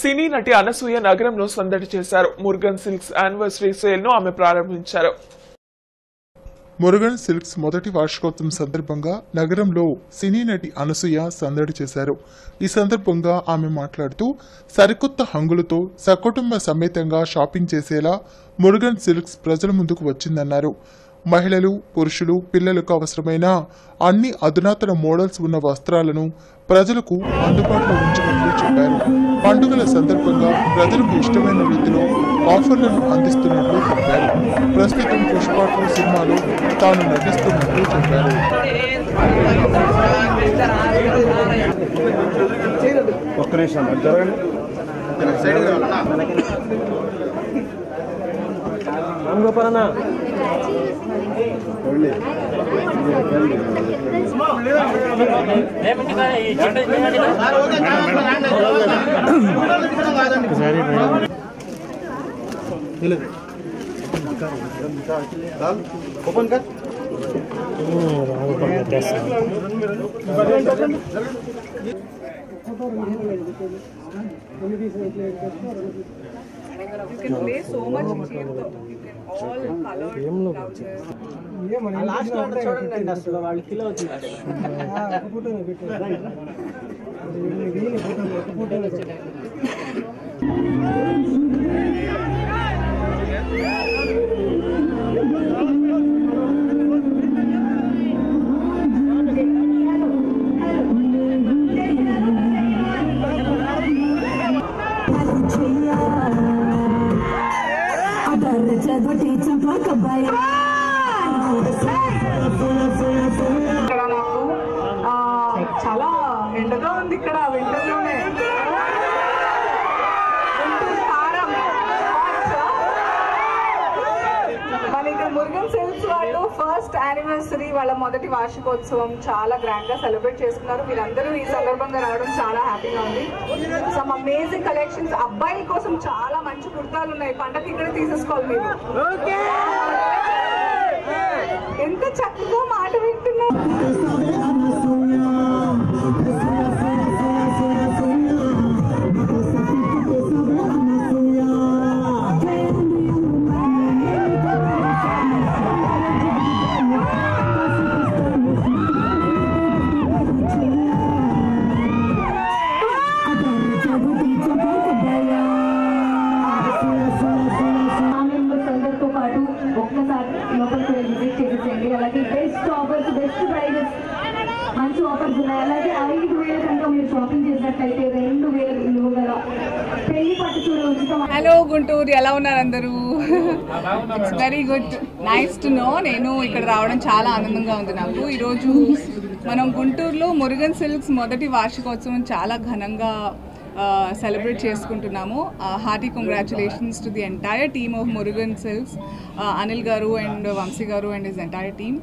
సినీ నటి అనసూయ నగరంలో సందడి చేశారు. మురుగన్ సిల్క్స్ యానివర్సరీ సేల్ ను ఆమె ప్రారంభించారు. మురుగన్ సిల్క్స్ మొదటి వార్షికోత్సవం సందర్భంగా నగరంలో సినీ నటి అనసూయ సందడి చేశారు. ఈ సందర్భంగా ఆమె మాట్లాడుతూ సరికొత్త హంగులతో సకుటుంబ సమేతంగా షాపింగ్ చేసేలా మురుగన్ సిల్క్స్ ప్రజల ముందుకు వచ్చిందన్నారు. మహిళలు, పురుషులు, పిల్లలకు అవసరమైన అన్ని అధునాతన మోడల్స్ ఉన్న వస్త్రాలను ప్రజలకు అందుబాటులో ఉంచినట్లు చెప్పారు. పండుగల సందర్భంగా ప్రజలకు ఇష్టమైన రీతిలో ఆఫర్లను అందిస్తున్నట్లు చెప్పారు. ప్రస్తుతం పుష్ప 2 సినిమాలో తాను నటిస్తున్నట్లు చెప్పారు. You can play so much in theatre. You can all colored blouses. Last order చూడండి అసలు వాళ్ళు కిలో అవుతున్నారు. చాలా ఎండగా ఉంది ఇక్కడ వింటర్లోనే. మన ఇక్కడ మురుగన్ సిల్క్స్ వాళ్ళు ఫస్ట్ యానివర్సరీ వాళ్ళ మొదటి వార్షికోత్సవం చాలా గ్రాండ్ గా సెలబ్రేట్ చేసుకున్నారు. వీళ్ళందరూ ఈ సందర్భంగా రావడం చాలా హ్యాపీగా ఉంది. Some amazing collections. అబ్బాయిల కోసం చాలా మంచి కుర్తాలు ఉన్నాయి. పండగ ఇక్కడ తీసేసుకోవాలి మీరు. ఎంత చక్కగా మాట వింటున్నారు. అలాగే బెస్ట్ ఆఫర్స్, బెస్ట్ ప్రైజెస్, మంచి ఆఫర్స్ ఉన్నాయి. అలాగే 5,000 కనుక మీరు షాపింగ్ చేసినట్లయితే 2,000 విలువగల పెళ్లి పట్టు చీర ఉచితం. హలో గుంటూరు, ఎలా ఉన్నారు అందరూ? It's very good, nice to know. నేను ఇక్కడ రావడం చాలా ఆనందంగా ఉంది నాకు. ఈరోజు మనం గుంటూరులో మురుగన్ సిల్క్స్ మొదటి వార్షికోత్సవం చాలా ఘనంగా సెలబ్రేట్ చేసుకుంటున్నాము. Hearty congratulations to the entire team of Murugan silks, Anil గారు అండ్ వంశీ గారు and his entire team.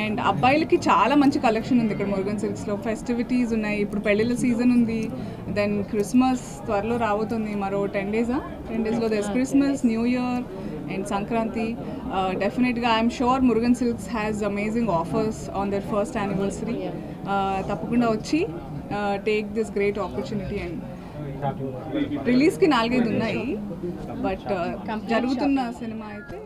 And అబ్బాయిలకి చాలా మంచి కలెక్షన్ ఉంది ఇక్కడ మురుగన్ సిల్క్స్లో. ఫెస్టివిటీస్ ఉన్నాయి, ఇప్పుడు పెళ్ళిళ్ళ సీజన్ ఉంది, దెన్ క్రిస్మస్ త్వరలో రాబోతుంది. మరో 10 డేస్లో this Christmas, New Year and Sankranti. డెఫినెట్గా I'm sure Murugan Silks has amazing offers on their first anniversary. తప్పకుండా వచ్చి take this great opportunity. And రిలీజ్కి 4-5 ఉన్నాయి, బట్ జరుగుతున్న సినిమా అయితే